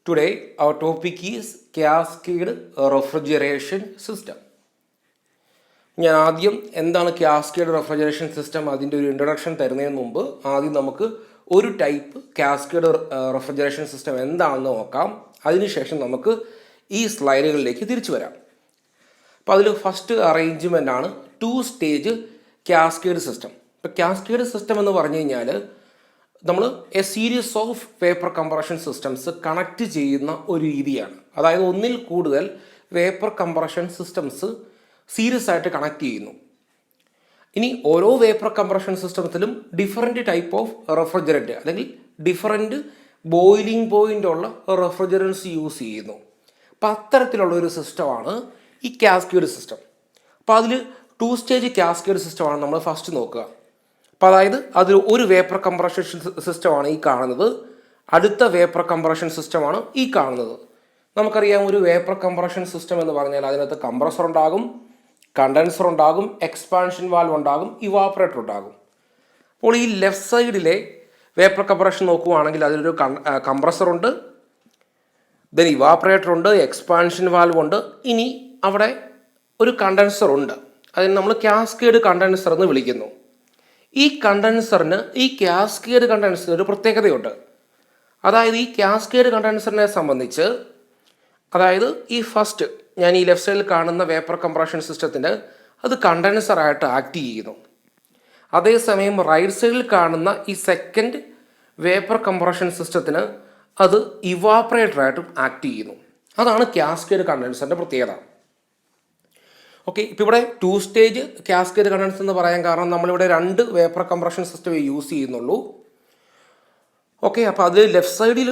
Today, our topic is cascade refrigeration system. ഞാൻ ആദ്യം എന്താണ് കാസ്കേഡ് റെഫ്രിജറേഷൻ സിസ്റ്റം അതിൻ്റെ ഒരു ഇൻട്രൊഡക്ഷൻ തരുന്നതിന് മുമ്പ് ആദ്യം നമുക്ക് ഒരു ടൈപ്പ് കാസ്കേഡ് റെഫ്രിജറേഷൻ സിസ്റ്റം എന്താണെന്ന് നോക്കാം. അതിനുശേഷം നമുക്ക് ഈ സ്ലൈഡുകളിലേക്ക് തിരിച്ചു വരാം. അപ്പോൾ അതിൽ ഫസ്റ്റ് അറേഞ്ച്മെൻ്റ് ആണ് 2 സ്റ്റേജ് കാസ്കേഡ് സിസ്റ്റം. ഇപ്പോൾ കാസ്കേഡ് സിസ്റ്റം എന്ന് പറഞ്ഞു കഴിഞ്ഞാൽ നമ്മൾ A series of vapour compression systems connect ചെയ്യുന്ന ഒരു രീതിയാണ്. അതായത് ഒന്നിൽ കൂടുതൽ വേപ്പർ കംപ്രഷൻ സിസ്റ്റംസ് സീരീസ് ആയിട്ട് കണക്ട് ചെയ്യുന്നു. ഇനി ഓരോ വേപ്പർ കംപ്രഷൻ സിസ്റ്റത്തിലും ഡിഫറെൻറ്റ് ടൈപ്പ് ഓഫ് റെഫ്രിജറൻറ്റ് അല്ലെങ്കിൽ ഡിഫറെൻറ്റ് ബോയിലിംഗ് പോയിൻ്റ് ഉള്ള റെഫ്രിജറൻസ് യൂസ് ചെയ്യുന്നു. അപ്പോൾ അത്തരത്തിലുള്ള ഒരു സിസ്റ്റമാണ് ഈ കാസ്കേഡ് സിസ്റ്റം. അപ്പോൾ അതിൽ 2 സ്റ്റേജ് കാസ്കേഡ് സിസ്റ്റമാണ് നമ്മൾ ഫസ്റ്റ് നോക്കുക. അപ്പോൾ അതായത് അതിൽ ഒരു വേപ്പർ കംപ്രഷൻ സിസ്റ്റമാണ് ഈ കാണുന്നത്, അടുത്ത വേപ്പർ കംപ്രഷൻ സിസ്റ്റമാണ് ഈ കാണുന്നത്. നമുക്കറിയാം ഒരു വേപ്പർ കംപ്രഷൻ സിസ്റ്റം എന്ന് പറഞ്ഞാൽ അതിനകത്ത് കംപ്രസർ ഉണ്ടാകും, കണ്ടൻസർ ഉണ്ടാകും, എക്സ്പാൻഷൻ വാൽവ് ഉണ്ടാകും, ഇവാപ്പറേറ്റർ ഉണ്ടാകും. അപ്പോൾ ഈ ലെഫ്റ്റ് സൈഡിലെ വേപ്പർ കംപ്രഷൻ നോക്കുകയാണെങ്കിൽ അതിലൊരു കംപ്രസർ ഉണ്ട്, ദെൻ ഇവാപ്പറേറ്റർ ഉണ്ട്, എക്സ്പാൻഷൻ വാൽവ് ഉണ്ട്. ഇനി അവിടെ ഒരു കണ്ടൻസർ ഉണ്ട്, അതിന് നമ്മൾ കാസ്കേഡ് കണ്ടൻസർ എന്ന് വിളിക്കുന്നു. ഈ കണ്ടൻസറിന് ഈ കാസ്കേഡ് കണ്ടൻസറിന് ഒരു പ്രത്യേകതയുണ്ട്. അതായത് ഈ കാസ്കേഡ് കണ്ടൻസറിനെ സംബന്ധിച്ച്, അതായത് ഈ ഫസ്റ്റ് ഞാൻ ഈ ലെഫ്റ്റ് സൈഡിൽ കാണുന്ന വേപ്പർ കംപ്രഷൻ സിസ്റ്റത്തിന് അത് കണ്ടൻസറായിട്ട് ആക്ട് ചെയ്യുന്നു. അതേസമയം റൈറ്റ് സൈഡിൽ കാണുന്ന ഈ സെക്കൻഡ് വേപ്പർ കംപ്രഷൻ സിസ്റ്റത്തിന് അത് ഇവാപ്പറേറ്ററായിട്ടും ആക്ട് ചെയ്യുന്നു. അതാണ് കാസ്കേഡ് കണ്ടൻസറിൻ്റെ പ്രത്യേകത. ഓക്കെ, ഇപ്പോൾ ഇവിടെ 2 സ്റ്റേജ് കാസ്കേഡ് കണ്ടൻസർ എന്ന് പറയാൻ കാരണം നമ്മളിവിടെ 2 വേപ്പർ കംപ്രഷൻ സിസ്റ്റം യൂസ് ചെയ്യുന്നുള്ളൂ. ഓക്കെ, അപ്പോൾ അതിൽ ലെഫ്റ്റ് സൈഡിൽ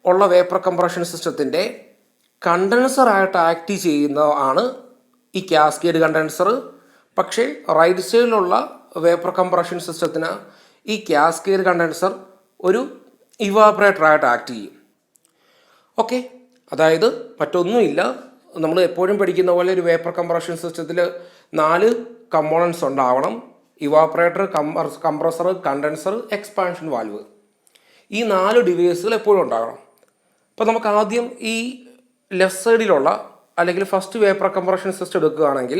ഉള്ള വേപ്പർ കംപ്രഷൻ സിസ്റ്റത്തിൻ്റെ കണ്ടൻസറായിട്ട് ആക്ട് ചെയ്യുന്നതാണ് ഈ കാസ്കേഡ് കണ്ടൻസർ. പക്ഷേ റൈറ്റ് സൈഡിലുള്ള വേപ്പർ കംപ്രഷൻ സിസ്റ്റത്തിന് ഈ കാസ്കേഡ് കണ്ടൻസർ ഒരു ഇവാപ്പറേറ്ററായിട്ട് ആക്ട് ചെയ്യും. ഓക്കെ, അതായത് മറ്റൊന്നുമില്ല, നമ്മൾ എപ്പോഴും പഠിക്കുന്ന പോലെ ഒരു വേപ്പർ കംപ്രഷൻ സിസ്റ്റത്തിൽ 4 കമ്പോണൻസ് ഉണ്ടാവണം: evaporator, compressor, condenser, expansion valve. ഈ 4 ഡിവൈസുകൾ എപ്പോഴും ഉണ്ടാകണം. അപ്പോൾ നമുക്ക് ആദ്യം ഈ ലെഫ്റ്റ് സൈഡിലുള്ള അല്ലെങ്കിൽ ഫസ്റ്റ് വേപ്പർ കംപ്രഷൻ സിസ്റ്റം എടുക്കുകയാണെങ്കിൽ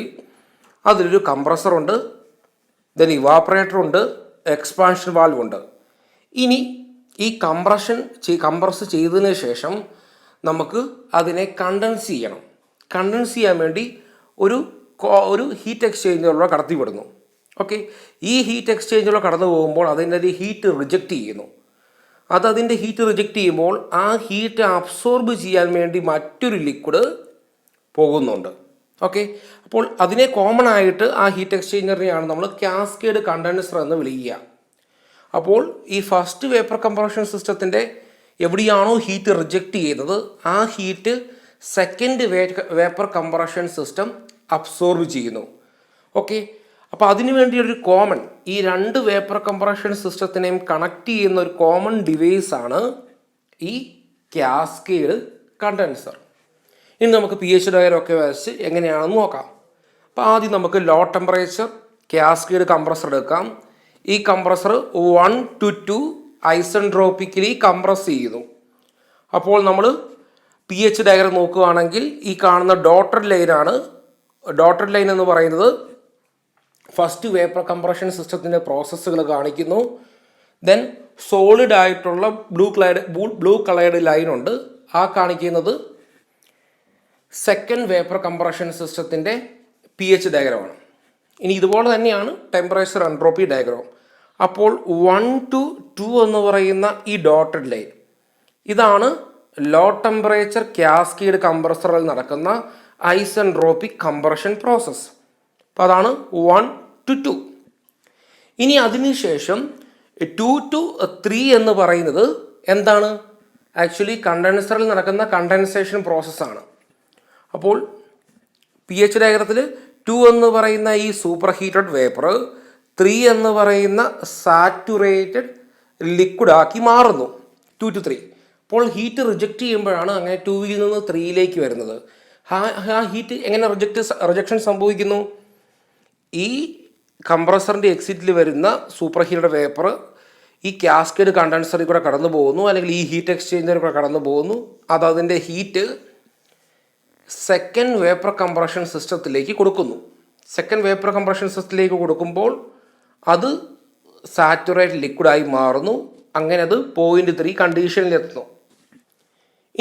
അതിലൊരു കംപ്രസർ ഉണ്ട്, ദെൻ ഇവാപ്പറേറ്റർ ഉണ്ട്, എക്സ്പാൻഷൻ വാൽവ് ഉണ്ട്. ഇനി ഈ കംപ്രസ് ചെയ്തതിന് ശേഷം നമുക്ക് അതിനെ കണ്ടൻസ് ചെയ്യണം. കണ്ടൻസ് ചെയ്യാൻ വേണ്ടി ഒരു ഹീറ്റ് എക്സ്ചേഞ്ചറിലൂടെ കടത്തിവിടുന്നു. ഓക്കെ, ഈ ഹീറ്റ് എക്സ്ചേഞ്ചറിലൂടെ കടന്നു പോകുമ്പോൾ അതിൻ്റെ ഒരു ഹീറ്റ് റിജക്റ്റ് ചെയ്യുന്നു. അതിൻ്റെ ഹീറ്റ് റിജക്റ്റ് ചെയ്യുമ്പോൾ ആ ഹീറ്റ് അബ്സോർബ് ചെയ്യാൻ വേണ്ടി മറ്റൊരു ലിക്വിഡ് പോകുന്നുണ്ട്. ഓക്കെ, അപ്പോൾ അതിനെ കോമൺ ആയിട്ട് ആ ഹീറ്റ് എക്സ്ചേഞ്ചറിനെയാണ് നമ്മൾ കാസ്കേഡ് കണ്ടൻസർ എന്ന് വിളിക്കുക. അപ്പോൾ ഈ ഫസ്റ്റ് വേപ്പർ കംപ്രഷൻ സിസ്റ്റത്തിൻ്റെ എവിടെയാണോ ഹീറ്റ് റിജക്റ്റ് ചെയ്തത് ആ heat second vapour compression system absorb ചെയ്യുന്നു. ഓക്കെ, അപ്പോൾ അതിനു വേണ്ടി ഒരു കോമൺ, ഈ 2 വേപ്പർ കംപ്രഷൻ സിസ്റ്റത്തിനെയും കണക്ട് ചെയ്യുന്ന ഒരു കോമൺ ഡിവൈസാണ് ഈ കാസ്കേഡ് കണ്ടൻസർ. ഇനി നമുക്ക് pH ഡയഗ്രം ഒക്കെ വരച്ച് എങ്ങനെയാണെന്ന് നോക്കാം. അപ്പോൾ ആദ്യം നമുക്ക് ലോ ടെമ്പറേച്ചർ കാസ്കേഡ് കംപ്രസർ എടുക്കാം. ഈ കംപ്രസർ 1 to 2 ഐസെൻട്രോപ്പിക്കലി കംപ്രസ് ചെയ്യുന്നു. അപ്പോൾ നമ്മൾ pH ഡയഗ്രം നോക്കുകയാണെങ്കിൽ ഈ കാണുന്ന ഡോട്ടഡ് ലൈനാണ്. ഡോട്ടഡ് ലൈൻ എന്ന് പറയുന്നത് ഫസ്റ്റ് വേപ്പർ കംപ്രഷൻ സിസ്റ്റത്തിൻ്റെ പ്രോസസ്സുകൾ കാണിക്കുന്നു. ദെൻ സോളിഡ് ആയിട്ടുള്ള ബ്ലൂ കളേർഡ് ലൈനുണ്ട്, ആ കാണിക്കുന്നത് സെക്കൻഡ് വേപ്പർ കംപ്രഷൻ സിസ്റ്റത്തിൻ്റെ pH ഡയഗ്രമാണ്. ഇനി ഇതുപോലെ തന്നെയാണ് ടെമ്പറേച്ചർ എൻട്രോപ്പി ഡയഗ്രം. അപ്പോൾ 1 to 2 എന്ന് പറയുന്ന ഈ ഡോട്ടഡ് ലൈൻ ഇതാണ് ലോ ടെമ്പറേച്ചർ കാസ്കേഡ് കംപ്രസറിൽ നടക്കുന്ന ഐസെൻട്രോപിക് കംപ്രഷൻ പ്രോസസ്സ്. അപ്പോൾ അതാണ് 1 to 2. ഇനി അതിനുശേഷം 2 to 3 എന്ന് പറയുന്നത് എന്താണ്? ആക്ച്വലി കണ്ടൻസറിൽ നടക്കുന്ന കണ്ടൻസേഷൻ പ്രോസസ്സാണ്. അപ്പോൾ pH ഡയഗ്രത്തിൽ 2 എന്ന് പറയുന്ന ഈ സൂപ്പർ ഹീറ്റഡ് വേപ്പർ 3 എന്ന് പറയുന്ന സാറ്റുറേറ്റഡ് ലിക്വിഡാക്കി മാറുന്നു. 2 to 3. അപ്പോൾ ഹീറ്റ് റിജക്റ്റ് ചെയ്യുമ്പോഴാണ് അങ്ങനെ 2ൽ നിന്ന് 3ലേക്ക് വരുന്നത്. ആ ഹീറ്റ് എങ്ങനെ റിജക്ഷൻ സംഭവിക്കുന്നു? ഈ കംപ്രസറിൻ്റെ എക്സിറ്റിൽ വരുന്ന സൂപ്പർ ഹീറ്റഡ് വേപ്പർ ഈ കാസ്കേഡ് കണ്ടൻസറിൽ കൂടെ കടന്നു പോകുന്നു, അല്ലെങ്കിൽ ഈ ഹീറ്റ് എക്സ്ചേഞ്ചറിൽ കൂടെ കടന്നു പോകുന്നു. അതിൻ്റെ ഹീറ്റ് സെക്കൻഡ് വേപ്പർ കംപ്രഷൻ സിസ്റ്റത്തിലേക്ക് കൊടുക്കുന്നു. സെക്കൻഡ് വേപ്പർ കംപ്രഷൻ സിസ്റ്റത്തിലേക്ക് കൊടുക്കുമ്പോൾ അത് സാച്ചുറേറ്റഡ് ലിക്വിഡായി മാറുന്നു. അങ്ങനെ അത് 0.3 കണ്ടീഷനിലെത്തുന്നു.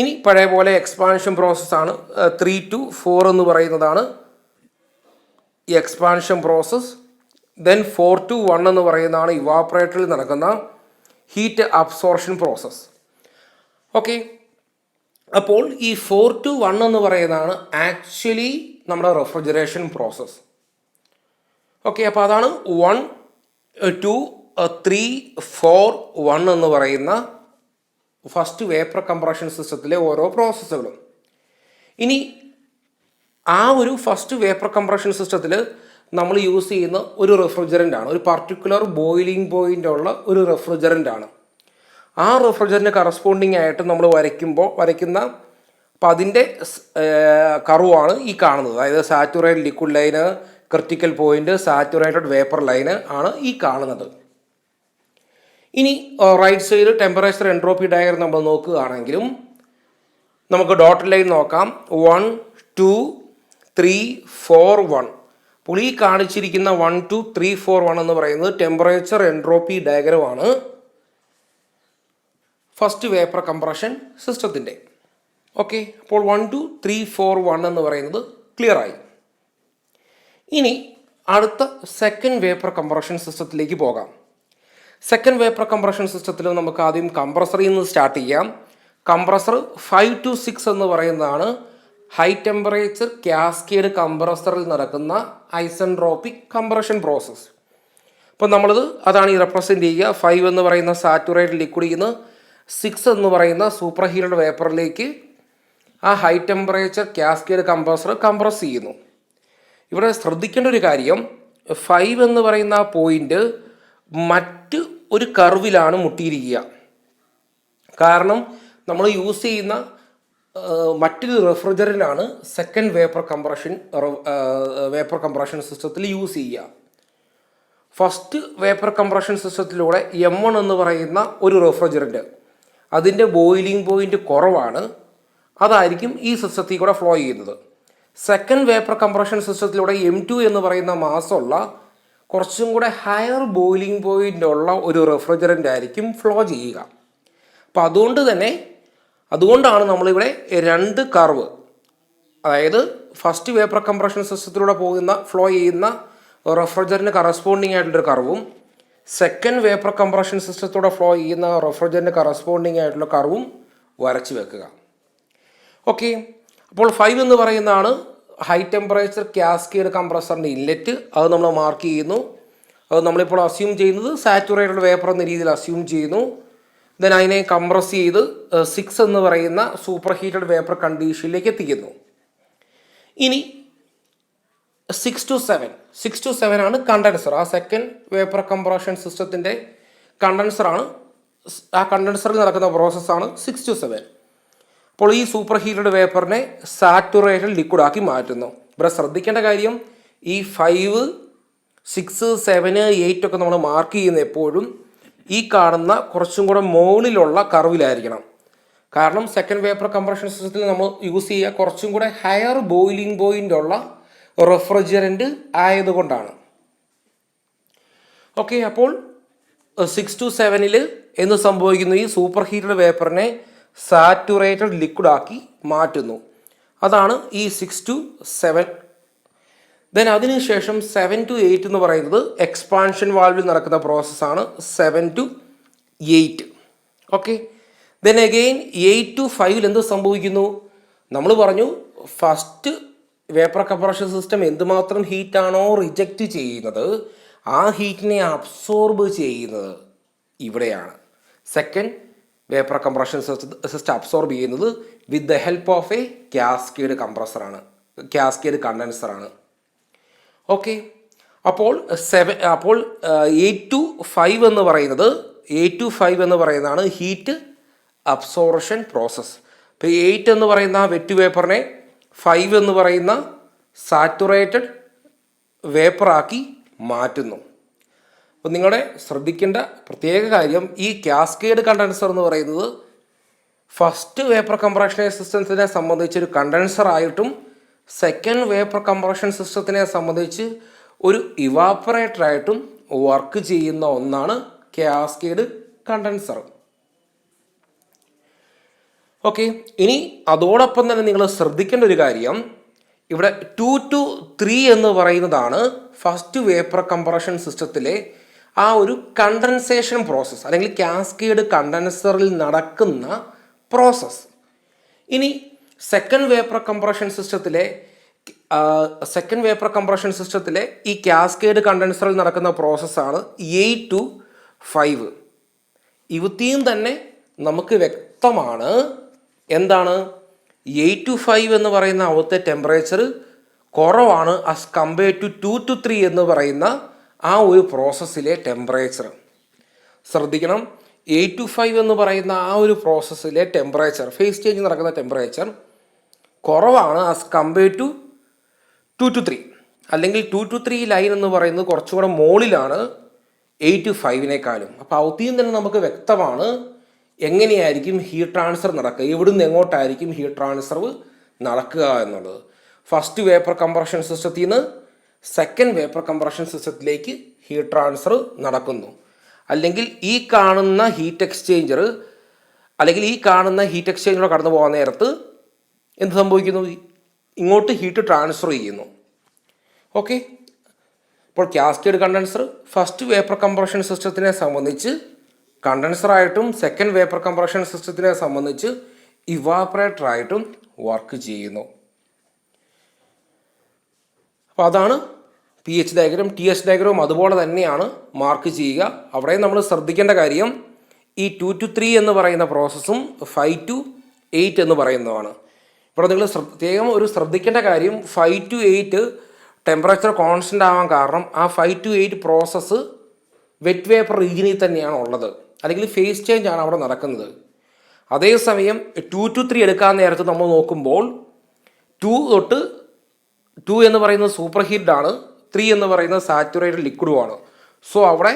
ഇനി പഴയ പോലെ എക്സ്പാൻഷൻ പ്രോസസ്സാണ്. 3 to 4 എന്ന് പറയുന്നതാണ് ഈ എക്സ്പാൻഷൻ പ്രോസസ്സ്. ദെൻ 4 to 1 എന്ന് പറയുന്നതാണ് ഇവാപ്പറേറ്ററിൽ നടക്കുന്ന ഹീറ്റ് അബ്സോർഷൻ പ്രോസസ്സ്. ഓക്കെ, അപ്പോൾ ഈ 4 to 1 എന്ന് പറയുന്നതാണ് ആക്ച്വലി നമ്മുടെ റെഫ്രിജറേഷൻ പ്രോസസ്സ്. ഓക്കെ, അപ്പോൾ അതാണ് 1, 2, 3, 4, 1 എന്ന് പറയുന്ന ഫസ്റ്റ് വേപ്പർ കംപ്രഷൻ സിസ്റ്റത്തിലെ ഓരോ പ്രോസസ്സുകളും. ഇനി ആ ഒരു ഫസ്റ്റ് വേപ്പർ കംപ്രഷൻ സിസ്റ്റത്തിൽ നമ്മൾ യൂസ് ചെയ്യുന്ന ഒരു റെഫ്രിജറൻ്റ് ആണ്, ഒരു പർട്ടിക്കുലർ ബോയിലിംഗ് പോയിൻ്റ് ഉള്ള ഒരു റെഫ്രിജറൻ്റ് ആണ്. ആ റെഫ്രിജറൻ്റ് കറസ്പോണ്ടിങ് ആയിട്ട് നമ്മൾ വരയ്ക്കുന്ന അപ്പോൾ അതിൻ്റെ കർവാണ് ഈ കാണുന്നത്. അതായത് saturated liquid line, critical point, saturated vapour line ആണ് ഈ കാണുന്നത്. ഇനി right side temperature entropy diagram നമ്മൾ നോക്കുകയാണെങ്കിലും നമുക്ക് ഡോട്ടഡ് ലൈൻ നോക്കാം. 1, 2, 3, 4, 1. അപ്പോൾ ഈ കാണിച്ചിരിക്കുന്ന 1, 2, 3, 4, 1 എന്ന് പറയുന്നത് ടെമ്പറേച്ചർ എൻട്രോപ്പി ഡയഗ്രമാണ് ഫസ്റ്റ് വേപ്പർ കംപ്രഷൻ സിസ്റ്റത്തിൻ്റെ. ഓക്കെ, അപ്പോൾ 1, 2, 3, 4, 1 എന്ന് പറയുന്നത് ക്ലിയർ ആയി. ഇനി അടുത്ത സെക്കൻഡ് വേപ്പർ കംപ്രഷൻ സിസ്റ്റത്തിലേക്ക് പോകാം. സെക്കൻഡ് വേപ്പർ കംപ്രഷൻ സിസ്റ്റത്തിൽ നമുക്ക് ആദ്യം കംപ്രസറിൽ നിന്ന് സ്റ്റാർട്ട് ചെയ്യാം. കംപ്രസർ 5 to 6 എന്ന് പറയുന്നതാണ് ഹൈ ടെമ്പറേച്ചർ കാസ്കേഡ് കംപ്രസറിൽ നടക്കുന്ന ഐസെൻട്രോപിക് കംപ്രഷൻ പ്രോസസ്സ്. അപ്പോൾ അതാണ് ഈ റെപ്രസെൻ്റ് ചെയ്യുക. 5 എന്ന് പറയുന്ന സാച്ചുറേറ്റഡ് ലിക്വിഡിൽ നിന്ന് 6 എന്ന് പറയുന്ന സൂപ്പർ ഹീറ്റഡ് വേപ്പറിലേക്ക് ആ high temperature cascade compressor compress ചെയ്യുന്നു. ഇവിടെ ശ്രദ്ധിക്കേണ്ട ഒരു കാര്യം, 5 എന്ന് പറയുന്ന ആ പോയിൻ്റ് മറ്റ് ഒരു കർവിലാണ് മുട്ടിയിരിക്കുക. കാരണം നമ്മൾ യൂസ് ചെയ്യുന്ന മറ്റൊരു റെഫ്രിജറൻ്റാണ് സെക്കൻഡ് വേപ്പർ കംപ്രഷൻ സിസ്റ്റത്തിൽ യൂസ് ചെയ്യുക. ഫസ്റ്റ് വേപ്പർ കംപ്രഷൻ സിസ്റ്റത്തിലൂടെ M1 എന്ന് പറയുന്ന ഒരു റെഫ്രിജറൻ്റ്, അതിൻ്റെ ബോയിലിംഗ് പോയിൻ്റ് കുറവാണ്, അതായിരിക്കും ഈ സിസ്റ്റത്തിൽ കൂടെ ഫ്ലോ ചെയ്യുന്നത്. സെക്കൻഡ് വേപ്പർ കംപ്രഷൻ സിസ്റ്റത്തിലൂടെ M2 എന്ന് പറയുന്ന മാസമുള്ള കുറച്ചും കൂടെ ഹയർ ബോയിലിംഗ് പോയിൻ്റ് ഉള്ള ഒരു റെഫ്രിജറൻ്റ് ആയിരിക്കും ഫ്ലോ ചെയ്യുക. അപ്പോൾ അതുകൊണ്ടാണ് നമ്മളിവിടെ രണ്ട് കർവ്, അതായത് ഫസ്റ്റ് വേപ്പർ കംപ്രഷൻ സിസ്റ്റത്തിലൂടെ ഫ്ലോ ചെയ്യുന്ന റെഫ്രിജറൻ്റ് കറസ്പോണ്ടിങ് ആയിട്ടുള്ളൊരു കർവും സെക്കൻഡ് വേപ്പർ കംപ്രഷൻ സിസ്റ്റത്തിലൂടെ ഫ്ലോ ചെയ്യുന്ന റെഫ്രിജറൻ്റ് കറസ്പോണ്ടിങ് ആയിട്ടുള്ള കർവും വരച്ച് വെക്കുക. ഓക്കെ, അപ്പോൾ 5 എന്ന് പറയുന്നതാണ് ഹൈ ടെമ്പറേച്ചർ കാസ്കേഡ് കംപ്രസറിൻ്റെ ഇൻലെറ്റ്. അത് നമ്മൾ മാർക്ക് ചെയ്യുന്നു. അത് നമ്മളിപ്പോൾ അസ്യൂം ചെയ്യുന്നത് സാച്ചുറേറ്റഡ് വേപ്പർ എന്ന രീതിയിൽ അസ്യൂം ചെയ്യുന്നു. ദെൻ അതിനെ കംപ്രസ് ചെയ്ത് 6 എന്ന് പറയുന്ന സൂപ്പർ ഹീറ്റഡ് വേപ്പർ കണ്ടീഷനിലേക്ക് എത്തിക്കുന്നു. ഇനി 6 to 7 ആണ് കണ്ടൻസർ. ആ സെക്കൻഡ് വേപ്പർ കംപ്രഷൻ സിസ്റ്റത്തിൻ്റെ കണ്ടൻസറാണ്. ആ കണ്ടൻസറിൽ നടക്കുന്ന പ്രോസസ്സാണ് 6 to 7. അപ്പോൾ ഈ സൂപ്പർ ഹീറ്റഡ് വേപ്പറിനെ സാറ്റുറേറ്റഡ് ലിക്വിഡാക്കി മാറ്റുന്നു. ഇവിടെ ശ്രദ്ധിക്കേണ്ട കാര്യം, ഈ 5, 6, 7, 8 ഒക്കെ നമ്മൾ മാർക്ക് ചെയ്യുന്ന എപ്പോഴും ഈ കാണുന്ന കുറച്ചും കൂടെ മുകളിലുള്ള കർവിലായിരിക്കണം. കാരണം സെക്കൻഡ് വേപ്പർ കംപ്രഷൻ സിസ്റ്റത്തിൽ നമ്മൾ യൂസ് ചെയ്യുക കുറച്ചും കൂടെ ഹയർ ബോയിലിംഗ് പോയിൻ്റ് ഉള്ള റെഫ്രിജറൻ്റ് ആയതുകൊണ്ടാണ്. ഓക്കെ, അപ്പോൾ 6 to 7 എന്ത് സംഭവിക്കുന്നു? ഈ സൂപ്പർ ഹീറ്റഡ് വേപ്പറിനെ സാറ്റുറേറ്റഡ് ലിക്വിഡാക്കി മാറ്റുന്നു. അതാണ് ഈ 6 to 7. ദെൻ അതിനുശേഷം 7 to 8 എന്ന് പറയുന്നത് എക്സ്പാൻഷൻ വാൽവിൽ നടക്കുന്ന പ്രോസസ്സാണ് 7 to 8. Okay, then again 8 to 5 എന്ത് സംഭവിക്കുന്നു? നമ്മൾ പറഞ്ഞു ഫസ്റ്റ് വേപ്പർ കംപ്രഷൻ സിസ്റ്റം എന്തുമാത്രം ഹീറ്റാണോ റിജക്റ്റ് ചെയ്യുന്നത് ആ ഹീറ്റിനെ അബ്സോർബ് ചെയ്യുന്നത് ഇവിടെയാണ്. Second vapour compression system absorb ചെയ്യുന്നത് with the help of a cascade കണ്ടൻസറാണ്. ഓക്കെ, അപ്പോൾ 8 to 5 എന്ന് പറയുന്നതാണ് ഹീറ്റ് അബ്സോർഷൻ പ്രോസസ്സ്. ഇപ്പോൾ 8 എന്ന് പറയുന്ന വെറ്റ് വേപ്പറിനെ 5 എന്ന് പറയുന്ന സാറ്റുറേറ്റഡ് വേപ്പറാക്കി മാറ്റുന്നു. അപ്പോൾ നിങ്ങളുടെ ശ്രദ്ധിക്കേണ്ട പ്രത്യേക കാര്യം, ഈ കാസ്കേഡ് കണ്ടൻസർ എന്ന് പറയുന്നത് ഫസ്റ്റ് വേപ്പർ കംപ്രഷൻ സിസ്റ്റത്തിനെ സംബന്ധിച്ചൊരു കണ്ടൻസർ ആയിട്ടും സെക്കൻഡ് വേപ്പർ കംപ്രഷൻ സിസ്റ്റത്തിനെ സംബന്ധിച്ച് ഒരു ഇവാപ്പറേറ്റർ ആയിട്ടും വർക്ക് ചെയ്യുന്ന ഒന്നാണ് കാസ്കേഡ് കണ്ടൻസർ. ഓക്കെ, ഇനി അതോടൊപ്പം തന്നെ നിങ്ങൾ ശ്രദ്ധിക്കേണ്ട ഒരു കാര്യം, ഇവിടെ 2 to 3 എന്ന് പറയുന്നതാണ് ഫസ്റ്റ് വേപ്പർ കംപ്രഷൻ സിസ്റ്റത്തിലെ ആ ഒരു കണ്ടൻസേഷൻ പ്രോസസ്സ് അല്ലെങ്കിൽ കാസ്കേഡ് കണ്ടൻസറിൽ നടക്കുന്ന പ്രോസസ്സ്. ഇനി സെക്കൻഡ് വേപ്പർ കംപ്രഷൻ സിസ്റ്റത്തിലെ ഈ കാസ്കേഡ് കണ്ടൻസറിൽ നടക്കുന്ന പ്രോസസ്സാണ് 8 to 5. ഇവത്തെയും തന്നെ നമുക്ക് വ്യക്തമാണ് എന്താണ് 8 to 5 എന്ന് പറയുന്ന അവിടുത്തെ ടെമ്പറേച്ചർ കുറവാണ് ആസ് കമ്പയർ ടു 2 to 3 എന്ന് പറയുന്ന ആ ഒരു പ്രോസസ്സിലെ ടെമ്പറേച്ചർ. ശ്രദ്ധിക്കണം, 8 to 5 എന്ന് പറയുന്ന ആ ഒരു പ്രോസസ്സിലെ ടെമ്പറേച്ചർ, ഫേസ് ചേഞ്ച് നടക്കുന്ന ടെമ്പറേച്ചർ കുറവാണ് ആസ് കമ്പയർ ടു 2 to 3. അല്ലെങ്കിൽ 2 to 3 ലൈൻ എന്ന് പറയുന്നത് കുറച്ചുകൂടെ മുകളിലാണ് 8 to 5-നേക്കാളും. അപ്പോൾ ഔത്തിയും തന്നെ നമുക്ക് വ്യക്തമാണ് എങ്ങനെയായിരിക്കും ഹീറ്റ് ട്രാൻസ്ഫർ നടക്കുക, എവിടുന്ന് എങ്ങോട്ടായിരിക്കും ഹീറ്റ് ട്രാൻസ്ഫർ നടക്കുക എന്നുള്ളത്. ഫസ്റ്റ് വേപ്പർ കംപ്രഷൻ സിസ്റ്റത്തിൽ നിന്ന് സെക്കൻഡ് വേപ്പർ കംപ്രഷൻ സിസ്റ്റത്തിലേക്ക് ഹീറ്റ് ട്രാൻസ്ഫർ നടക്കുന്നു. അല്ലെങ്കിൽ ഈ കാണുന്ന ഹീറ്റ് എക്സ്ചേഞ്ചിലൂടെ കടന്നു പോകാൻ നേരത്ത് എന്ത് സംഭവിക്കുന്നു, ഇങ്ങോട്ട് ഹീറ്റ് ട്രാൻസ്ഫർ ചെയ്യുന്നു. ഓക്കെ, അപ്പോൾ cascade condenser first vapour compression സിസ്റ്റത്തിനെ സംബന്ധിച്ച് കണ്ടൻസറായിട്ടും സെക്കൻഡ് വേപ്പർ കംപ്രഷൻ സിസ്റ്റത്തിനെ സംബന്ധിച്ച് ഇവാപ്പറേറ്ററായിട്ടും വർക്ക് ചെയ്യുന്നു. അപ്പോൾ അതാണ് pH ഡയഗ്രാം. TH ഡയഗ്രാം അതുപോലെ തന്നെയാണ് മാർക്ക് ചെയ്യുക. അവിടെ നമ്മൾ ശ്രദ്ധിക്കേണ്ട കാര്യം ഈ 2 to 3 എന്ന് പറയുന്ന പ്രോസസ്സും 5 to 8 എന്ന് പറയുന്നതാണ്. ഇവിടെ നിങ്ങൾ പ്രത്യേകം ഒരു ശ്രദ്ധിക്കേണ്ട കാര്യം, 5 to 8 ടെമ്പറേച്ചർ കോൺസ്റ്റൻ്റ് ആവാൻ കാരണം ആ 5 to 8 പ്രോസസ്സ് വെറ്റ് വേപ്പർ റീജിയനിൽ തന്നെയാണ് ഉള്ളത്, അല്ലെങ്കിൽ ഫേസ് ചേഞ്ച് ആണ് അവിടെ നടക്കുന്നത്. അതേസമയം 2 to 3 എടുക്കാൻ നേരത്ത് നമ്മൾ നോക്കുമ്പോൾ 2 എന്ന് പറയുന്നത് സൂപ്പർ ഹീറ്റ് ആണ്, 3 എന്ന് പറയുന്നത് സാച്ചുറേറ്റഡ് ലിക്വിഡുമാണ്. സോ അവിടെ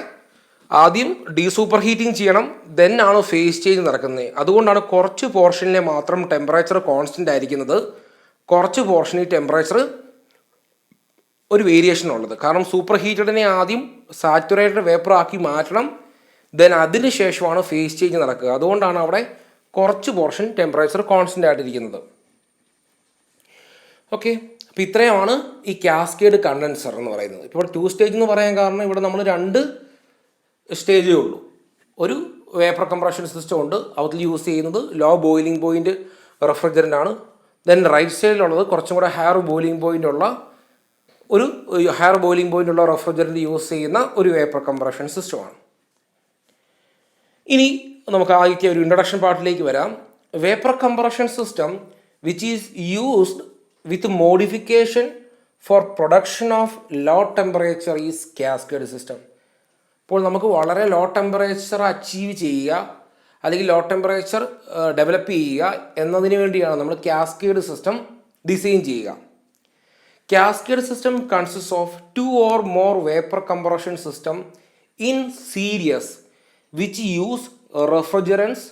ആദ്യം ഡീസൂപ്പർ ഹീറ്റിംഗ് ചെയ്യണം, ദെൻ ആണ് ഫേസ് ചേഞ്ച് നടക്കുന്നത്. അതുകൊണ്ടാണ് കുറച്ച് പോർഷനിലെ മാത്രം ടെമ്പറേച്ചർ കോൺസ്റ്റൻ്റ് ആയിരിക്കുന്നത്, കുറച്ച് പോർഷനിൽ ടെമ്പറേച്ചർ ഒരു വേരിയേഷൻ ഉള്ളത്. കാരണം സൂപ്പർ ഹീറ്റഡിനെ ആദ്യം സാച്ചുറേറ്റഡ് വേപ്പർ ആക്കി മാറ്റണം, ദെൻ അതിന് ശേഷമാണ് ഫേസ് ചേഞ്ച് നടക്കുക. അതുകൊണ്ടാണ് അവിടെ കുറച്ച് പോർഷൻ ടെമ്പറേച്ചർ കോൺസ്റ്റൻ്റ് ആയിട്ടിരിക്കുന്നത്. ഓക്കെ, അപ്പോൾ ഇത്രയുമാണ് ഈ കാസ്കേഡ് കണ്ടൻസർ എന്ന് പറയുന്നത്. ഇപ്പോൾ 2 സ്റ്റേജ് എന്ന് പറയാൻ കാരണം ഇവിടെ നമ്മൾ 2 സ്റ്റേജേ ഉള്ളൂ. ഒരു വേപ്പർ കംപ്രഷൻ സിസ്റ്റം ഉണ്ട്, അതിൽ യൂസ് ചെയ്യുന്നത് ലോ ബോയിലിംഗ് പോയിൻറ്റ് റെഫ്രിജറൻ്റ് ആണ്. ദെൻ റൈറ്റ് സൈഡിലുള്ളത് കുറച്ചും കൂടെ ഹയർ ബോയിലിംഗ് പോയിൻ്റ് ഉള്ള റെഫ്രിജറൻ്റ് യൂസ് ചെയ്യുന്ന ഒരു വേപ്പർ കംപ്രഷൻ സിസ്റ്റമാണ്. ഇനി നമുക്ക് ആദ്യത്തെ ഒരു ഇൻട്രൊഡക്ഷൻ പാർട്ടിലേക്ക് വരാം. Vapour compression system which is used with modification for production of low temperature is cascade system. അപ്പോൾ നമുക്ക് വളരെ ലോ ടെമ്പറേച്ചർ അച്ചീവ് ചെയ്യുക അല്ലെങ്കിൽ ലോ ടെമ്പറേച്ചർ ഡെവലപ്പ് ചെയ്യുക എന്നതിന് വേണ്ടിയാണ് നമ്മൾ കാസ്കേഡ് സിസ്റ്റം ഡിസൈൻ ചെയ്യുക. Cascade system consist of 2 or more vapour compression system in series which use refrigerants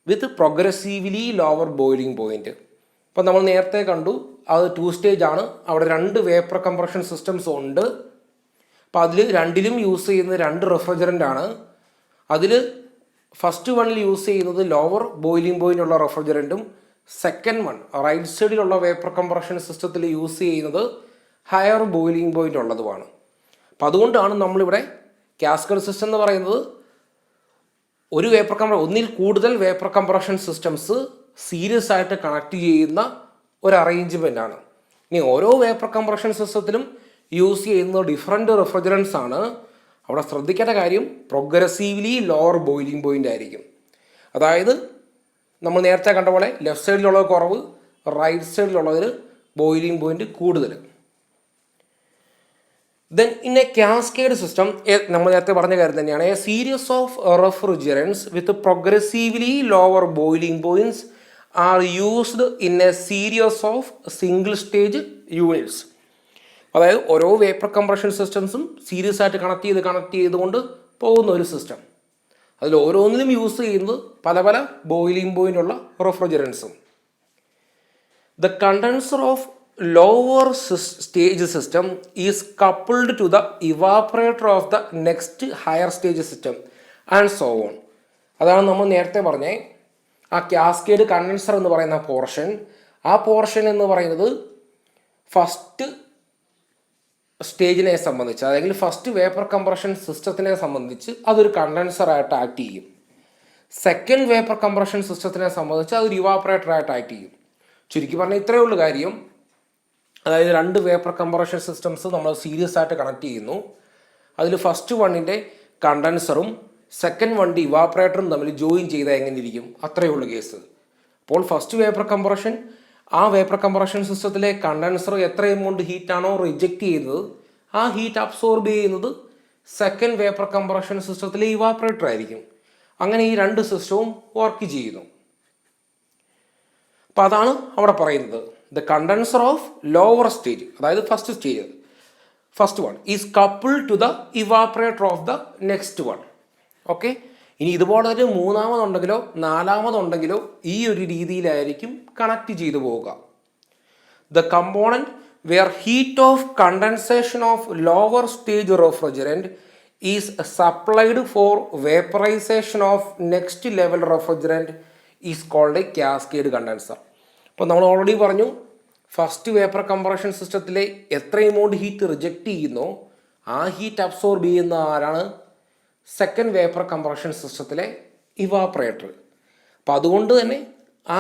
with progressively lower boiling point. ഇപ്പോൾ നമ്മൾ നേരത്തെ കണ്ടു അത് 2 സ്റ്റേജ് ആണ്, അവിടെ 2 വേപ്പർ കംപ്രഷൻ സിസ്റ്റംസ് ഉണ്ട്. അപ്പോൾ അതിൽ രണ്ടിലും യൂസ് ചെയ്യുന്നത് 2 റെഫ്രിജറൻ്റ് ആണ്. അതിൽ ഫസ്റ്റ് വണ്ണിൽ യൂസ് ചെയ്യുന്നത് ലോവർ ബോയിലിംഗ് പോയിൻ്റ് ഉള്ള റെഫ്രിജറൻറ്റും സെക്കൻഡ് വൺ റൈറ്റ് സൈഡിലുള്ള വേപ്പർ കംപ്രഷൻ സിസ്റ്റത്തിൽ യൂസ് ചെയ്യുന്നത് ഹയർ ബോയിലിംഗ് പോയിൻ്റ് ഉള്ളതുമാണ്. അപ്പം അതുകൊണ്ടാണ് നമ്മളിവിടെ കാസ്കേഡ് സിസ്റ്റം എന്ന് പറയുന്നത് ഒരു ഒന്നിൽ കൂടുതൽ വേപ്പർ കംപ്രഷൻ സിസ്റ്റംസ് സീരിയസ് ആയിട്ട് കണക്ട് ചെയ്യുന്ന ഒരു അറേഞ്ച്മെൻ്റ് ആണ്. ഇനി ഓരോ വേപ്പർ കംപ്രഷൻ സിസ്റ്റത്തിലും യൂസ് ചെയ്യുന്ന ഡിഫറെൻറ്റ് റെഫ്രിജറൻസ് ആണ്. അവിടെ ശ്രദ്ധിക്കേണ്ട കാര്യം പ്രോഗ്രസീവ്ലി ലോവർ ബോയിലിംഗ് പോയിൻ്റ് ആയിരിക്കും. അതായത് നമ്മൾ നേരത്തെ കണ്ട പോലെ ലെഫ്റ്റ് സൈഡിലുള്ളത് കുറവ്, റൈറ്റ് സൈഡിലുള്ളതിൽ ബോയിലിംഗ് പോയിൻ്റ് കൂടുതൽ. Then in A cascade system നമ്മൾ നേരത്തെ പറഞ്ഞ കാര്യം തന്നെയാണ്. A series of refrigerants with progressively lower boiling points are used in A series of single stage units. അതായത് ഓരോ വേപ്പർ കംപ്രഷൻ സിസ്റ്റംസും സീരീസ് ആയിട്ട് കണക്ട് ചെയ്തുകൊണ്ട് പോകുന്ന ഒരു സിസ്റ്റം. അതിൽ ഓരോന്നിലും യൂസ് ചെയ്യുന്നത് പല പല ബോയിലിംഗ് പോയിൻ്റുള്ള റെഫ്രിജറൻസും. The condenser of lower stage system is coupled to the evaporator of the next higher stage system and so on. അതാണ് നമ്മൾ നേരത്തെ പറഞ്ഞേ, ആ കാസ്കേഡ് കണ്ടൻസർ എന്ന് പറയുന്ന പോർഷൻ, ആ പോർഷൻ എന്ന് പറയുന്നത് ഫസ്റ്റ് സ്റ്റേജിനെ സംബന്ധിച്ച്, അല്ലെങ്കിൽ ഫസ്റ്റ് വേപ്പർ കംപ്രഷൻ സിസ്റ്റത്തിനെ സംബന്ധിച്ച് അതൊരു കണ്ടൻസറായിട്ട് ആക്ട് ചെയ്യും. സെക്കൻഡ് വേപ്പർ കംപ്രഷൻ സിസ്റ്റത്തിനെ സംബന്ധിച്ച് അതൊരു ഇവാപ്പറേറ്ററായിട്ട് ആക്ട് ചെയ്യും. ചുരുക്കി പറഞ്ഞാൽ ഇത്രയേ ഉള്ളൂ കാര്യം. അതായത് രണ്ട് വേപ്പർ കംപ്രഷൻ സിസ്റ്റംസ് നമ്മൾ സീരിയസ് ആയിട്ട് കണക്ട് ചെയ്യുന്നു. അതിൽ ഫസ്റ്റ് വണ്ണിൻ്റെ കണ്ടൻസറും സെക്കൻഡ് വണ്ടി ഇവാപ്പറേറ്ററും തമ്മിൽ ജോയിൻ ചെയ്താൽ എങ്ങനെ ഇരിക്കും, അത്രയേ ഉള്ളൂ കേസ്. അപ്പോൾ ഫസ്റ്റ് വേപ്പർ കംപ്രഷൻ, ആ വേപ്പർ കംപ്രഷൻ സിസ്റ്റത്തിലെ കണ്ടൻസർ എത്ര എമൗണ്ട് ഹീറ്റാണോ റിജക്റ്റ് ചെയ്യുന്നത്, ആ ഹീറ്റ് അബ്സോർബ് ചെയ്യുന്നത് സെക്കൻഡ് വേപ്പർ കംപ്രഷൻ സിസ്റ്റത്തിലെ ഇവാപ്പറേറ്റർ ആയിരിക്കും. അങ്ങനെ ഈ രണ്ട് സിസ്റ്റവും വർക്ക് ചെയ്യുന്നു. അപ്പോൾ അതാണ് അവിടെ പറയുന്നത്, the condenser of lower stage, അതായത് first stage, first one is coupled to the evaporator of the next one. Okay, ഇനി ഇതുപോലെ ഒരു മൂന്നാമതുണ്ടെങ്കിലോ നാലാമതുണ്ടെങ്കിലോ ഈ ഒരു രീതിയിലായിരിക്കും കണക്ട് ചെയ്തു പോവുക. The component where heat of condensation of lower stage refrigerant is supplied for vaporisation of next level refrigerant is called a cascade condenser. അപ്പോൾ നമ്മൾ ഓൾറെഡി പറഞ്ഞു, ഫസ്റ്റ് വേപ്പർ കംപ്രഷൻ സിസ്റ്റത്തിലെ എത്ര എമൗണ്ട് ഹീറ്റ് റിജക്റ്റ് ചെയ്യുന്നോ ആ heat absorb ചെയ്യുന്ന ആരാണ്, second vapour compression സിസ്റ്റത്തിലെ ഇവാപ്പറേറ്റർ. അപ്പോൾ അതുകൊണ്ട് തന്നെ ആ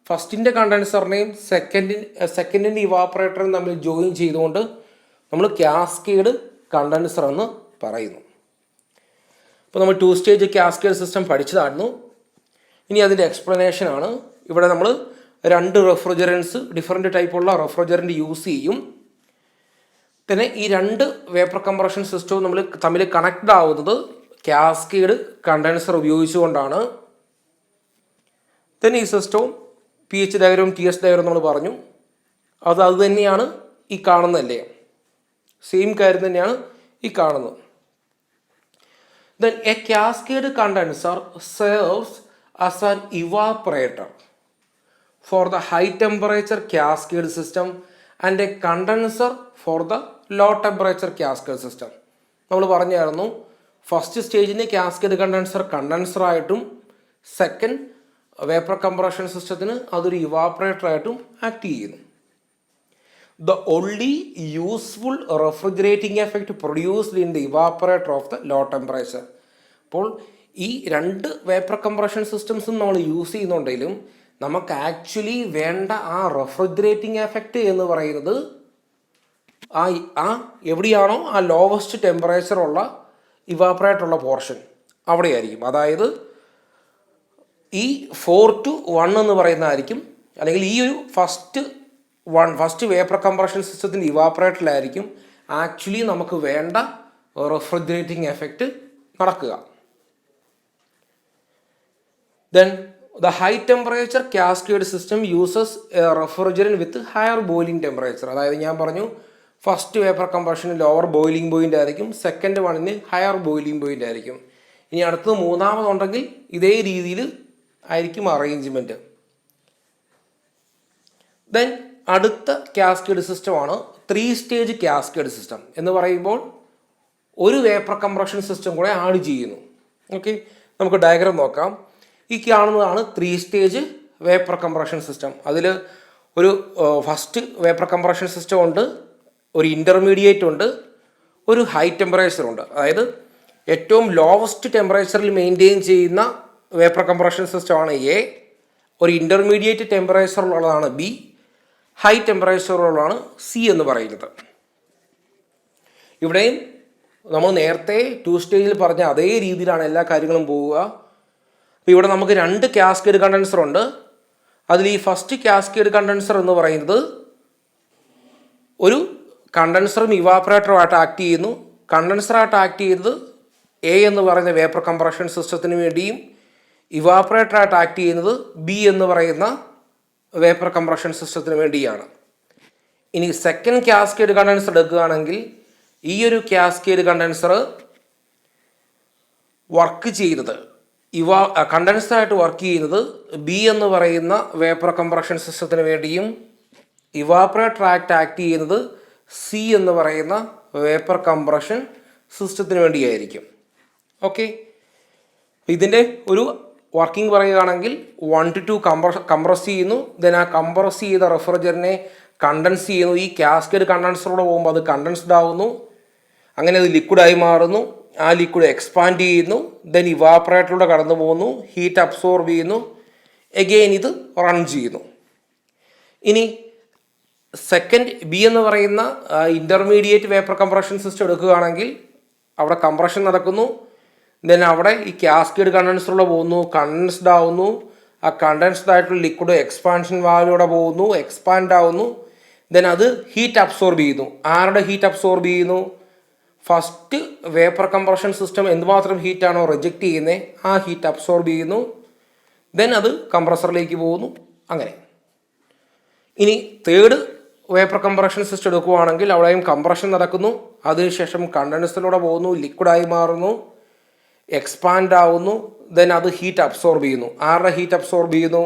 ഫസ്റ്റിൻ്റെ കണ്ടൻസറിനെയും സെക്കൻഡിൻ്റെ ഇവാപ്പറേറ്ററും തമ്മിൽ ജോയിൻ ചെയ്തുകൊണ്ട് നമ്മൾ കാസ്കേഡ് കണ്ടൻസർ എന്ന് പറയുന്നു. അപ്പോൾ നമ്മൾ 2 സ്റ്റേജ് കാസ്കേഡ് സിസ്റ്റം പഠിച്ചതായിരുന്നു. ഇനി അതിൻ്റെ എക്സ്പ്ലനേഷനാണ്. ഇവിടെ നമ്മൾ രണ്ട് റെഫ്രിജറൻസ്, ഡിഫറെൻറ്റ് ടൈപ്പുള്ള റെഫ്രിജറൻറ്റ് യൂസ് ചെയ്യും. പിന്നെ ഈ രണ്ട് വേപ്പർ കംപ്രഷൻ സിസ്റ്റവും നമ്മൾ തമ്മിൽ കണക്ട് ആവുന്നത് കാസ്കേഡ് കണ്ടൻസർ ഉപയോഗിച്ചുകൊണ്ടാണ്. then ഈ സിസ്റ്റവും pH ഡയഗ്രാം TS ഡയഗ്രാം നമ്മൾ പറഞ്ഞു, അത് തന്നെയാണ് ഈ കാണുന്നതല്ലേ, സെയിം കാര്യം തന്നെയാണ് ഈ കാണുന്നത്. then a cascade condenser serves as an evaporator for the high temperature cascade system and a condenser for the low temperature cascade system. നമ്മൾ പറഞ്ഞായിരുന്നു, ഫസ്റ്റ് സ്റ്റേജിന് കാസ്കേഡ് കണ്ടൻസറായിട്ടും സെക്കൻഡ് വേപ്പർ കംപ്രഷൻ സിസ്റ്റത്തിന് അതൊരു ഇവാപ്പറേറ്ററായിട്ടും ആക്ട് ചെയ്യുന്നു. The only useful refrigerating effect produced in the evaporator of the low temperature. അപ്പോൾ ഈ രണ്ട് വേപ്പർ കംപ്രഷൻ സിസ്റ്റംസും നമ്മൾ യൂസ് ചെയ്യുന്നുണ്ടെങ്കിലും നമുക്ക് ആക്ച്വലി വേണ്ട ആ റെഫ്രിജറേറ്റിംഗ് എഫക്റ്റ് എന്ന് പറയുന്നത് ആ എവിടെയാണോ ആ ലോവസ്റ്റ് ടെമ്പറേച്ചർ ഉള്ള ഇവാപ്പറേറ്റർ ഉള്ള പോർഷൻ അവിടെയായിരിക്കും. അതായത് ഈ 4 to 1 എന്ന് പറയുന്നതായിരിക്കും, അല്ലെങ്കിൽ ഈ ഒരു ഫസ്റ്റ് വേപ്പർ കംപ്രഷൻ സിസ്റ്റത്തിൻ്റെ ഇവാപ്പറേറ്ററിലായിരിക്കും ആക്ച്വലി നമുക്ക് വേണ്ട റെഫ്രിജറേറ്റിംഗ് എഫക്റ്റ് നടക്കുക. Then the high temperature cascade system uses refrigerant with higher boiling temperature. അതായത് ഞാൻ പറഞ്ഞു, ഫസ്റ്റ് വേപ്പർ കംപ്രഷന് ലോവർ ബോയിലിംഗ് പോയിൻ്റ് ആയിരിക്കും, സെക്കൻഡ് വണ്ണിന് ഹയർ ബോയിലിംഗ് പോയിൻ്റ് ആയിരിക്കും. ഇനി അടുത്തത് മൂന്നാമതുണ്ടെങ്കിൽ ഇതേ രീതിയിൽ ആയിരിക്കും അറേഞ്ച്മെൻറ്റ്. ദെൻ അടുത്ത കാസ്കേഡ് സിസ്റ്റമാണ് 3 സ്റ്റേജ് കാസ്കേഡ് സിസ്റ്റം. എന്ന് പറയുമ്പോൾ ഒരു വേപ്പർ കംപ്രഷൻ സിസ്റ്റം കൂടെ ആഡ് ചെയ്യുന്നു. ഓക്കെ, നമുക്ക് ഡയഗ്രാം നോക്കാം. ഈ കാണുന്നതാണ് 3 സ്റ്റേജ് വേപ്പർ കംപ്രഷൻ സിസ്റ്റം. അതിൽ ഒരു ഫസ്റ്റ് വേപ്പർ കംപ്രഷൻ സിസ്റ്റം ഉണ്ട്, ഒരു ഇൻ്റർമീഡിയറ്റ് ഉണ്ട്, ഒരു ഹൈ ടെമ്പറേച്ചർ ഉണ്ട്. അതായത് ഏറ്റവും ലോവസ്റ്റ് ടെമ്പറേച്ചറിൽ മെയിൻറ്റെയിൻ ചെയ്യുന്ന വേപ്പർ കംപ്രഷൻ സിസ്റ്റമാണ് എ, ഒരു ഇൻ്റർമീഡിയറ്റ് ടെമ്പറേച്ചറുള്ളതാണ് ബി, ഹൈ ടെമ്പറേച്ചറുള്ളതാണ് സി എന്ന് പറയുന്നത്. ഇവിടെയും നമ്മൾ നേരത്തെ 2 സ്റ്റേജിൽ പറഞ്ഞ അതേ രീതിയിലാണ് എല്ലാ കാര്യങ്ങളും പോവുക. അപ്പോൾ ഇവിടെ നമുക്ക് 2 കാസ്കേഡ് കണ്ടൻസർ ഉണ്ട്. അതിൽ ഈ ഫസ്റ്റ് കാസ്കേഡ് കണ്ടൻസർ എന്ന് പറയുന്നത് ഒരു കണ്ടൻസറും ഇവാപ്പറേറ്ററുമായിട്ട് ആക്ട് ചെയ്യുന്നു. കണ്ടൻസറായിട്ട് ആക്ട് ചെയ്യുന്നത് എ എന്ന് പറയുന്ന വേപ്പർ കംപ്രഷൻ സിസ്റ്റത്തിന് വേണ്ടിയും ഇവാപ്പറേറ്ററായിട്ട് ആക്ട് ചെയ്യുന്നത് ബി എന്ന് പറയുന്ന വേപ്പർ കംപ്രഷൻ സിസ്റ്റത്തിന് വേണ്ടിയാണ്. ഇനി സെക്കൻഡ് കാസ്കേഡ് കണ്ടൻസർ എടുക്കുകയാണെങ്കിൽ ഈ ഒരു കാസ്കേഡ് കണ്ടൻസർ വർക്ക് ചെയ്യുന്നത് കണ്ടൻസ്ഡായിട്ട് വർക്ക് ചെയ്യുന്നത് ബി എന്ന് പറയുന്ന വേപ്പർ കംപ്രഷൻ സിസ്റ്റത്തിന് വേണ്ടിയും ഇവാപ്പറേറ്റർ ആക്ട് ചെയ്യുന്നത് സി എന്ന് പറയുന്ന വേപ്പർ കംപ്രഷൻ സിസ്റ്റത്തിന് വേണ്ടിയായിരിക്കും. ഓക്കെ, ഇതിൻ്റെ ഒരു വർക്കിംഗ് പറയുകയാണെങ്കിൽ 1 to 2 കംപ്രസ് ചെയ്യുന്നു. ദെൻ ആ കംപ്രസ് ചെയ്ത റെഫ്രിജറന്റിനെ കണ്ടൻസ് ചെയ്യുന്നു. ഈ കാസ്കേഡ് കണ്ടൻസറിലൂടെ പോകുമ്പോൾ അത് കണ്ടൻസ്ഡ് ആവുന്നു. അങ്ങനെ അത് ലിക്വിഡായി മാറുന്നു. ആ ലിക്വിഡ് എക്സ്പാൻഡ് ചെയ്യുന്നു. ദെൻ ഇവാപ്പറേറ്ററിലൂടെ കടന്നു പോകുന്നു, ഹീറ്റ് അബ്സോർബ് ചെയ്യുന്നു, എഗെയിൻ ഇത് റൺ ചെയ്യുന്നു. ഇനി സെക്കൻഡ് ബി എന്ന് പറയുന്ന ഇൻ്റർമീഡിയറ്റ് വേപ്പർ കംപ്രഷൻ സിസ്റ്റം എടുക്കുകയാണെങ്കിൽ അവിടെ കംപ്രഷൻ നടക്കുന്നു. ദെൻ അവിടെ ഈ കാസ്കേഡ് കണ്ടൻസറിലൂടെ പോകുന്നു, കണ്ടൻസ്ഡ് ആവുന്നു. ആ കണ്ടൻസ്ഡ് ആയിട്ടുള്ള ലിക്വിഡ് എക്സ്പാൻഷൻ വാൽവിലൂടെ പോകുന്നു, എക്സ്പാൻഡ് ആവുന്നു. ദെൻ അത് ഹീറ്റ് അബ്സോർബ് ചെയ്യുന്നു. ആരുടെ ഹീറ്റ് അബ്സോർബ് ചെയ്യുന്നു? ഫസ്റ്റ് വേപ്പർ കംപ്രഷൻ സിസ്റ്റം എന്തുമാത്രം ഹീറ്റാണോ റിജക്റ്റ് ചെയ്യുന്നത് ആ ഹീറ്റ് അബ്സോർബ് ചെയ്യുന്നു. ദെൻ അത് കംപ്രസറിലേക്ക് പോകുന്നു. അങ്ങനെ ഇനി തേർഡ് വേപ്പർ കംപ്രഷൻ സിസ്റ്റം എടുക്കുകയാണെങ്കിൽ അവിടെയും കംപ്രഷൻ നടക്കുന്നു. അതിനുശേഷം കണ്ടൻസറിലൂടെ പോകുന്നു, ലിക്വിഡായി മാറുന്നു, എക്സ്പാൻഡ് ആവുന്നു. ദെൻ അത് ഹീറ്റ് അബ്സോർബ് ചെയ്യുന്നു. ആരുടെ ഹീറ്റ് അബ്സോർബ് ചെയ്യുന്നു?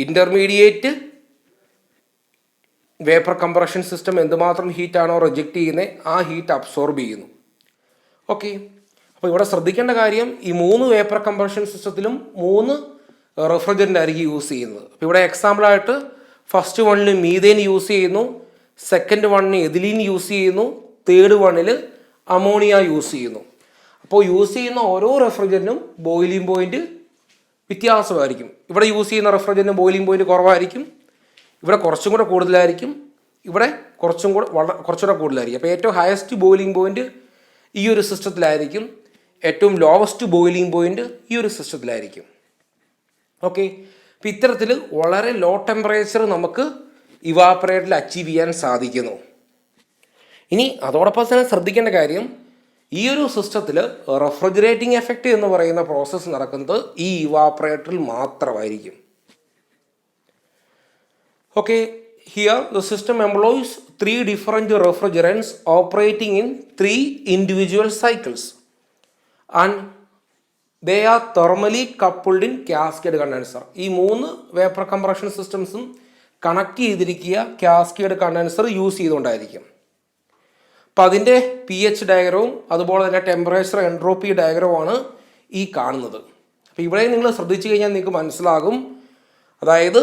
ഇൻ്റർമീഡിയറ്റ് വേപ്പർ കംപ്രഷൻ സിസ്റ്റം എന്തുമാത്രം ഹീറ്റാണോ റിജക്റ്റ് ചെയ്യുന്നത് ആ ഹീറ്റ് അബ്സോർബ് ചെയ്യുന്നു. ഓക്കെ, അപ്പോൾ ഇവിടെ ശ്രദ്ധിക്കേണ്ട കാര്യം ഈ 3 വേപ്പർ കംപ്രഷൻ സിസ്റ്റത്തിലും 3 റെഫ്രിജറൻ്റ് ആയിരിക്കും യൂസ് ചെയ്യുന്നത്. അപ്പോൾ ഇവിടെ എക്സാമ്പിളായിട്ട് ഫസ്റ്റ് വണ്ണിൽ മീഥേൻ യൂസ് ചെയ്യുന്നു, സെക്കൻഡ് വണ്ണിന് എഥിലീൻ യൂസ് ചെയ്യുന്നു, തേർഡ് വണ്ണിൽ അമോണിയ യൂസ് ചെയ്യുന്നു. അപ്പോൾ യൂസ് ചെയ്യുന്ന ഓരോ റെഫ്രിജറൻറ്റും ബോയിലിംഗ് പോയിൻറ്റ് വ്യത്യാസമായിരിക്കും. ഇവിടെ യൂസ് ചെയ്യുന്ന റെഫ്രിജറൻറ്റ് ബോയിലിംഗ് പോയിൻറ്റ് കുറവായിരിക്കും, ഇവിടെ കുറച്ചും കൂടെ കൂടുതലായിരിക്കും, ഇവിടെ കുറച്ചുകൂടെ കൂടുതലായിരിക്കും. അപ്പോൾ ഏറ്റവും ഹയസ്റ്റ് ബോയിലിംഗ് പോയിൻറ്റ് ഈ ഒരു സിസ്റ്റത്തിലായിരിക്കും, ഏറ്റവും ലോവസ്റ്റ് ബോയിലിംഗ് പോയിൻറ്റ് ഈ ഒരു സിസ്റ്റത്തിലായിരിക്കും. ഓക്കെ, അപ്പോൾ ഇത്തരത്തിൽ വളരെ ലോ ടെമ്പറേച്ചർ നമുക്ക് ഇവാപ്പറേറ്ററിൽ അച്ചീവ് ചെയ്യാൻ സാധിക്കുന്നു. ഇനി അതോടൊപ്പം തന്നെ ശ്രദ്ധിക്കേണ്ട കാര്യം ഈ ഒരു സിസ്റ്റത്തിൽ റെഫ്രിജറേറ്റിംഗ് എഫക്റ്റ് എന്ന് പറയുന്ന പ്രോസസ്സ് നടക്കുന്നത് ഈ ഇവാപ്പറേറ്ററിൽ മാത്രമായിരിക്കും. Okay, here the system employs 3 different refrigerants operating in 3 individual cycles and they are thermally coupled in cascade condenser. ഈ 3 വേപ്പർ കംപ്രഷൻ സിസ്റ്റംസും കണക്ട് ചെയ്തിരിക്കുക കാസ്കേഡ് കണ്ടൻസർ യൂസ് ചെയ്തുകൊണ്ടായിരിക്കും. അപ്പോൾ അതിൻ്റെ pH ഡയഗ്രവും അതുപോലെ തന്നെ ടെമ്പറേച്ചർ എൻട്രോപ്പി ഡയഗ്രവുമാണ് ഈ കാണുന്നത്. അപ്പോൾ ഇവിടെ നിങ്ങൾ ശ്രദ്ധിച്ചു കഴിഞ്ഞാൽ നിങ്ങൾക്ക് മനസ്സിലാകും. അതായത്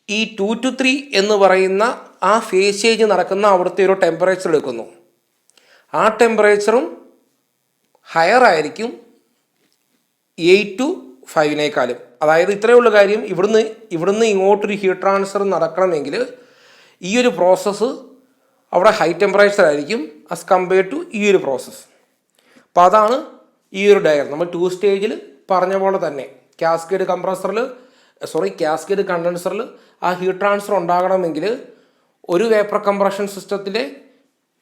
ഈ 2 to 3 എന്ന് പറയുന്ന ആ ഫേസ് ചേഞ്ച് നടക്കുന്ന അവിടുത്തെ ഒരു ടെമ്പറേച്ചർ എടുക്കുന്നു. ആ ടെമ്പറേച്ചറും ഹയർ ആയിരിക്കും 8 to 5 അതായത് ഇത്രയുള്ള കാര്യം ഇവിടുന്ന് ഇങ്ങോട്ടൊരു ഹീറ്റ് ട്രാൻസ്ഫർ നടക്കണമെങ്കിൽ ഈ ഒരു പ്രോസസ്സ് അവിടെ ഹൈ ടെമ്പറേച്ചർ ആയിരിക്കും ആസ് കമ്പയർ ടു ഈ ഒരു പ്രോസസ്സ്. അപ്പോൾ അതാണ് ഈ ഒരു ഡയഗ്രം. നമ്മൾ 2 സ്റ്റേജിൽ പറഞ്ഞ പോലെ തന്നെ കാസ്കേഡ് കണ്ടൻസറിൽ ആ ഹീറ്റ് ട്രാൻസ്ഫർ ഉണ്ടാകണമെങ്കിൽ ഒരു വേപ്പർ കംപ്രഷൻ സിസ്റ്റത്തിലെ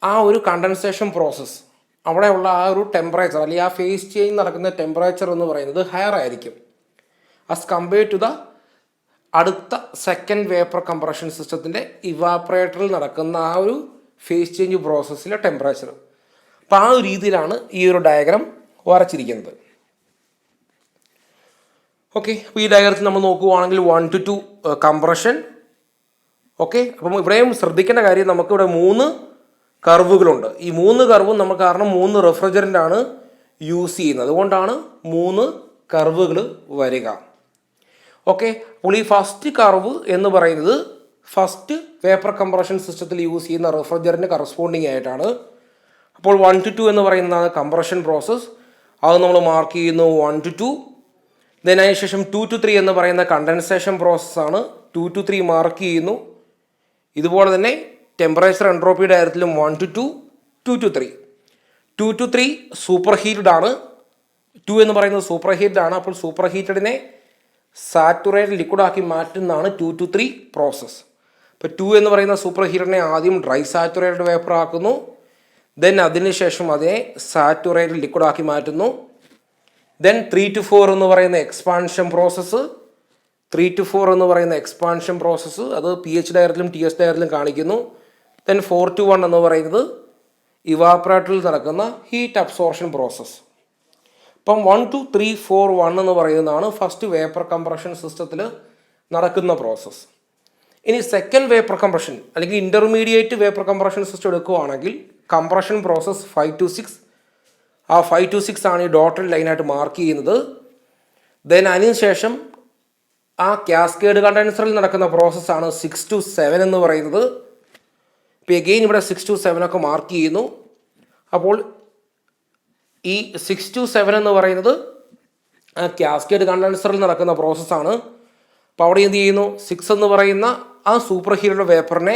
ആ ഒരു കണ്ടൻസേഷൻ പ്രോസസ്സ് അവിടെയുള്ള ആ ഒരു ടെമ്പറേച്ചർ അല്ലെങ്കിൽ ആ ഫേസ് ചേഞ്ച് നടക്കുന്ന ടെമ്പറേച്ചർ എന്ന് പറയുന്നത് ഹയർ ആയിരിക്കും ആസ് കമ്പയർ ടു ദ അടുത്ത സെക്കൻഡ് വേപ്പർ കംപ്രഷൻ സിസ്റ്റത്തിൻ്റെ ഇവാപ്പറേറ്ററിൽ നടക്കുന്ന ആ ഒരു ഫേസ് ചേഞ്ച് പ്രോസസ്സിലെ ടെമ്പറേച്ചർ. അപ്പോൾ ആ ഒരു രീതിയിലാണ് ഈ ഒരു ഡയഗ്രം വരച്ചിരിക്കുന്നത്. ഓക്കെ, അപ്പോൾ ഈ ഡയഗ്രത്തിൽ നമ്മൾ നോക്കുകയാണെങ്കിൽ 1 to 2 കംപ്രഷൻ. ഓക്കെ, അപ്പം ഇവിടെയും ശ്രദ്ധിക്കേണ്ട കാര്യം നമുക്കിവിടെ 3 കർവുകളുണ്ട്. ഈ 3 കർവും നമ്മൾ കാരണം 3 റെഫ്രിജറൻ്റ് ആണ് യൂസ് ചെയ്യുന്നത്, അതുകൊണ്ടാണ് 3 കർവുകൾ വരിക. ഓക്കെ, അപ്പോൾ ഈ ഫസ്റ്റ് കർവ് എന്ന് പറയുന്നത് ഫസ്റ്റ് വേപ്പർ കംപ്രഷൻ സിസ്റ്റത്തിൽ യൂസ് ചെയ്യുന്ന റെഫ്രിജറൻ്റ് കറസ്പോണ്ടിങ് ആയിട്ടാണ്. അപ്പോൾ 1 to 2 എന്ന് പറയുന്നതാണ് കംപ്രഷൻ പ്രോസസ്സ്. അത് നമ്മൾ മാർക്ക് ചെയ്യുന്നു 1 to 2. ദെൻ അതിനുശേഷം 2 to 3 എന്ന് പറയുന്ന കണ്ടൻസേഷൻ പ്രോസസ്സാണ്. 2 to 3 മാർക്ക് ചെയ്യുന്നു. ഇതുപോലെ തന്നെ ടെമ്പറേച്ചർ എൻട്രോപ്പിയുടെ കാര്യത്തിലും 1 to 2, 2 to 3. 2 to 3 super heated ആണ്. 2 എന്ന് പറയുന്നത് സൂപ്പർ ഹീറ്റഡ് ആണ്. അപ്പോൾ സൂപ്പർ ഹീറ്റഡിനെ സാറ്റുറേറ്റഡ് ലിക്വിഡാക്കി മാറ്റുന്നതാണ് 2 to 3 പ്രോസസ്സ്. ഇപ്പോൾ 2 എന്ന് പറയുന്ന സൂപ്പർ ഹീറ്റഡിനെ ആദ്യം ഡ്രൈ സാറ്റുറേറ്റഡ് വേപ്പർ ആക്കുന്നു. ദെൻ അതിനുശേഷം അതിനെ സാറ്റുറേറ്റഡ് ലിക്വിഡാക്കി മാറ്റുന്നു. ദെൻ 3 to 4 എന്ന് പറയുന്ന എക്സ്പാൻഷൻ പ്രോസസ്സ്. 3 to 4 എന്ന് പറയുന്ന എക്സ്പാൻഷൻ പ്രോസസ്സ് അത് pH ഡയഗ്രത്തിലും TS ഡയഗ്രത്തിലും കാണിക്കുന്നു. ദെൻ 4 to 1 എന്ന് പറയുന്നത് ഇവാപ്പറേറ്ററിൽ നടക്കുന്ന ഹീറ്റ് അബ്സോർഷൻ പ്രോസസ്സ്. ഇപ്പം 1 2 3 4 1 എന്ന് പറയുന്നതാണ് ഫസ്റ്റ് വേപ്പർ കംപ്രഷൻ സിസ്റ്റത്തിൽ നടക്കുന്ന പ്രോസസ്സ്. ഇനി സെക്കൻഡ് വേപ്പർ കംപ്രഷൻ അല്ലെങ്കിൽ ഇൻ്റർമീഡിയറ്റ് വേപ്പർ കംപ്രഷൻ സിസ്റ്റം എടുക്കുകയാണെങ്കിൽ കംപ്രഷൻ പ്രോസസ്സ് 5 to 6, ആ 5 to 6 ആണ് ഈ ഡോട്ടഡ് ലൈനായിട്ട് മാർക്ക് ചെയ്യുന്നത്. ദെൻ അതിനുശേഷം ആ കാസ്കേഡ് കണ്ടൻസറിൽ നടക്കുന്ന പ്രോസസ്സാണ് 6 to 7 എന്ന് പറയുന്നത്. ഇപ്പോൾ എഗെയിൻ ഇവിടെ 6 to 7 ഒക്കെ മാർക്ക് ചെയ്യുന്നു. അപ്പോൾ ഈ 6 to 7 എന്ന് പറയുന്നത് ആ കാസ്കേഡ് കണ്ടൻസറിൽ നടക്കുന്ന പ്രോസസ്സാണ്. അപ്പോൾ അവിടെ എന്ത് ചെയ്യുന്നു, 6 എന്ന് പറയുന്ന ആ സൂപ്പർ ഹീറ്റഡ് വേപ്പറിനെ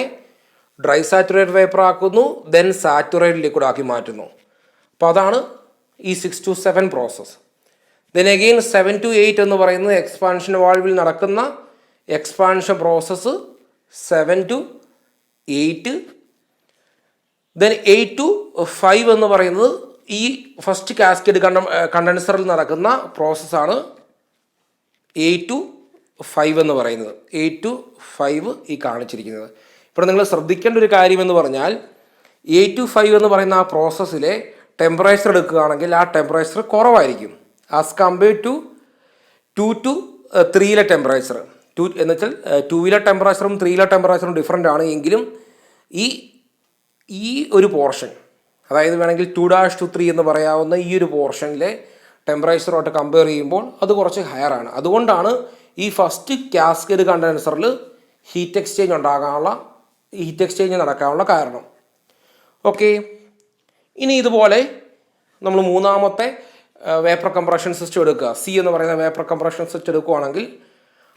ഡ്രൈ സാറ്റുറേറ്റഡ് വേപ്പർ ആക്കുന്നു, ദെൻ സാറ്റുറേറ്റഡ് ലിക്വിഡ് ആക്കി മാറ്റുന്നു. അപ്പോൾ അതാണ് ഈ 6 to 7 process. Then again 7 to 8 എന്ന് പറയുന്നത് എക്സ്പാൻഷൻ വാൾവിൽ നടക്കുന്ന expansion process 7 to 8. Then 8 to 5 എന്ന് പറയുന്നത് ഈ ഫസ്റ്റ് കാസ്കേഡ് കണ്ടൻസറിൽ നടക്കുന്ന പ്രോസസ്സാണ് 8 to 5 എന്ന് പറയുന്നത്. 8 to 5 ഈ കാണിച്ചിരിക്കുന്നത്. ഇപ്പോൾ നിങ്ങൾ ശ്രദ്ധിക്കേണ്ട ഒരു കാര്യമെന്ന് പറഞ്ഞാൽ 8 to 5 എന്ന് പറയുന്ന ആ പ്രോസസ്സിലെ ടെമ്പറേച്ചർ എടുക്കുകയാണെങ്കിൽ ആ ടെമ്പറേച്ചർ കുറവായിരിക്കും as compared to 2 to 3 temperature. എന്ന് വെച്ചാൽ 2 ടെമ്പറേച്ചറും 3 ടെമ്പറേച്ചറും ഡിഫറൻ്റ് ആണ്. എങ്കിലും ഈ ഒരു പോർഷൻ, അതായത് വേണമെങ്കിൽ 2' to 3 എന്ന് പറയാവുന്ന ഈ ഒരു പോർഷനിലെ ടെമ്പറേച്ചറുമായിട്ട് കമ്പയർ ചെയ്യുമ്പോൾ അത് കുറച്ച് ഹയർ ആണ്. അതുകൊണ്ടാണ് ഈ ഫസ്റ്റ് കാസ്കേഡ് കണ്ടൻസറിൽ ഹീറ്റ് എക്സ്ചേഞ്ച് നടക്കാനുള്ള കാരണം. ഓക്കെ, ഇനി ഇതുപോലെ നമ്മൾ മൂന്നാമത്തെ വേപ്പർ കംപ്രഷൻ സിസ്റ്റം എടുക്കുക, സി എന്ന് പറയുന്ന വേപ്പർ കംപ്രഷൻ സിസ്റ്റം എടുക്കുകയാണെങ്കിൽ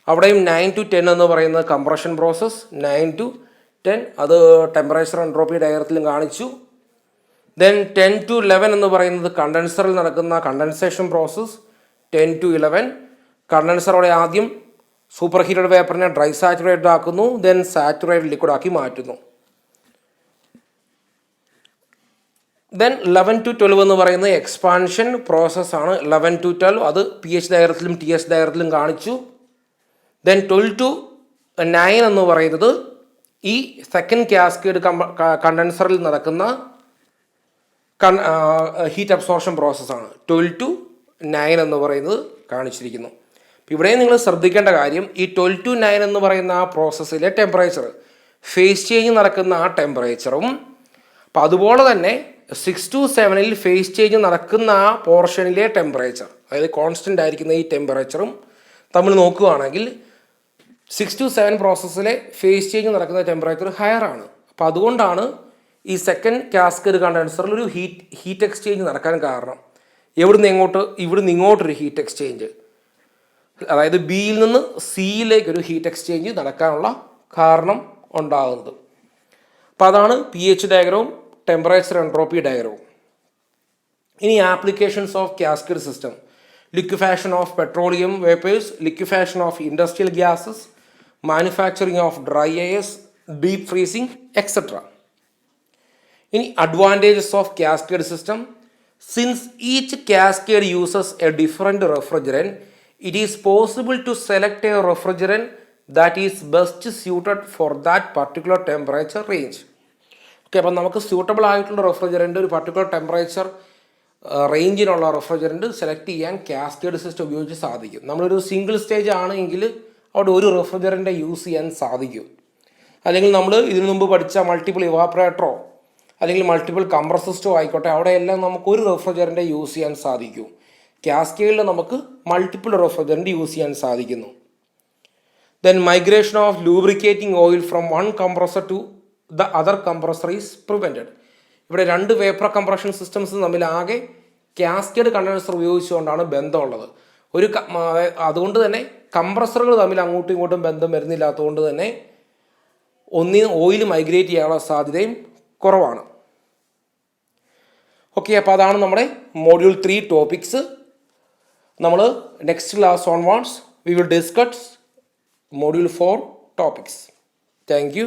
അവിടെയും 9 to 10 എന്ന് പറയുന്ന കംപ്രഷൻ പ്രോസസ്സ്. 9 to 10 അത് ടെമ്പറേച്ചർ എൻട്രോപ്പി ഡയഗ്രത്തിലും കാണിച്ചു. ദെൻ 10 to 11 എന്ന് പറയുന്നത് കണ്ടൻസറിൽ നടക്കുന്ന കണ്ടൻസേഷൻ പ്രോസസ്സ്. 10 to 11 കണ്ടൻസറോടെ ആദ്യം സൂപ്പർ ഹീറ്റഡ് വേപ്പറിനെ ഡ്രൈ സാച്ചുറേറ്റഡ് ആക്കുന്നു, ദെൻ സാച്ചുറേറ്റഡ് ലിക്വിഡ് ആക്കി മാറ്റുന്നു. ദെൻ 11 to 12 എന്ന് പറയുന്നത് എക്സ്പാൻഷൻ പ്രോസസ്സാണ്. 11 to 12 അത് PH ഡയഗ്രത്തിലും TS ഡയഗ്രത്തിലും കാണിച്ചു. ദെൻ 12 to 9 എന്ന് പറയുന്നത് ഈ സെക്കൻഡ് കാസ്കേഡ് കണ്ടൻസറിൽ നടക്കുന്ന ഹീറ്റ് അബ്സോർപ്ഷൻ പ്രോസസ്സാണ്. 12 to 9 എന്ന് പറയുന്നത് കാണിച്ചിരിക്കുന്നു. ഇവിടെ നിങ്ങൾ ശ്രദ്ധിക്കേണ്ട കാര്യം ഈ 12 to 9 എന്ന് പറയുന്ന ആ പ്രോസസ്സിലെ ടെമ്പറേച്ചർ, ഫേസ് ചേഞ്ച് നടക്കുന്ന ആ ടെമ്പറേച്ചറും, അപ്പം അതുപോലെ തന്നെ 6 to 7 ഫേസ് ചേഞ്ച് നടക്കുന്ന ആ പോർഷനിലെ ടെമ്പറേച്ചർ, അതായത് കോൺസ്റ്റൻ്റ് ആയിരിക്കുന്ന ഈ ടെമ്പറേച്ചറും തമ്മിൽ നോക്കുകയാണെങ്കിൽ 6 to 7 പ്രോസസ്സിലെ ഫേസ് ചേഞ്ച് നടക്കുന്ന ടെമ്പറേച്ചർ ഹയർ ആണ്. അപ്പോൾ അതുകൊണ്ടാണ് ഈ സെക്കൻഡ് കാസ്കേഡ് കണ്ടൻസറിൽ ഒരു ഹീറ്റ് എക്സ്ചേഞ്ച് നടക്കാൻ കാരണം. ഇവിടുന്ന് ഇങ്ങോട്ടൊരു ഹീറ്റ് എക്സ്ചേഞ്ച്, അതായത് ബിയിൽ നിന്ന് സിയിലേക്ക് ഒരു ഹീറ്റ് എക്സ്ചേഞ്ച് നടക്കാനുള്ള കാരണം ഉണ്ടാകുന്നത്. അപ്പോൾ അതാണ് PH ഡയഗ്രവും ടെമ്പറേച്ചർ എൻട്രോപ്പി ഡയഗ്രവും. ഇനി applications of cascade system: liquefaction of petroleum vapours, liquefaction of industrial gases, manufacturing of dry airs, deep freezing, etcetera. ഇനി advantages of cascade system: since each cascade uses a different refrigerant, it is possible to select a refrigerant that is best suited for that particular temperature range. Okay, അപ്പം നമുക്ക് suitable ആയിട്ടുള്ള refrigerant, ഒരു particular temperature റേഞ്ചിനുള്ള refrigerant select ചെയ്യാൻ cascade system ഉപയോഗിച്ച് സാധിക്കും. നമ്മളൊരു single stage ആണെങ്കിൽ അവിടെ ഒരു റെഫ്രിജറൻറ്റ് യൂസ് ചെയ്യാൻ സാധിക്കും. അല്ലെങ്കിൽ നമ്മൾ ഇതിനു മുമ്പ് പഠിച്ച മൾട്ടിപ്പിൾ ഇവാപ്പറേറ്ററോ അല്ലെങ്കിൽ മൾട്ടിപ്പിൾ കംപ്രസർ സിസ്റ്റമോ ആയിക്കോട്ടെ, അവിടെയെല്ലാം നമുക്ക് ഒരു റെഫ്രിജറൻറ്റ് യൂസ് ചെയ്യാൻ സാധിക്കും. കാസ്കേഡിൽ നമുക്ക് മൾട്ടിപ്പിൾ റെഫ്രിജറൻറ്റ് യൂസ് ചെയ്യാൻ സാധിക്കുന്നു. Then migration of lubricating oil from one compressor to the other compressor is prevented. ഇവിടെ രണ്ട് വേപ്പർ കംപ്രഷൻ സിസ്റ്റംസ് തമ്മിൽ ആകെ കാസ്കേഡ് കണ്ടൻസർ ഉപയോഗിച്ചുകൊണ്ടാണ് ബന്ധമുള്ളത്. അതുകൊണ്ട് തന്നെ കംപ്രസറുകൾ തമ്മിൽ അങ്ങോട്ടും ഇങ്ങോട്ടും ബന്ധം വരുന്നില്ലാത്തതുകൊണ്ട് തന്നെ ഓയിൽ മൈഗ്രേറ്റ് ചെയ്യാനുള്ള സാധ്യതയും കുറവാണ്. ഓക്കെ, അപ്പോൾ അതാണ് നമ്മുടെ മോഡ്യൂൾ 3 ടോപ്പിക്സ്. നമ്മൾ next class onwards we will discuss module 4 topics. Thank you.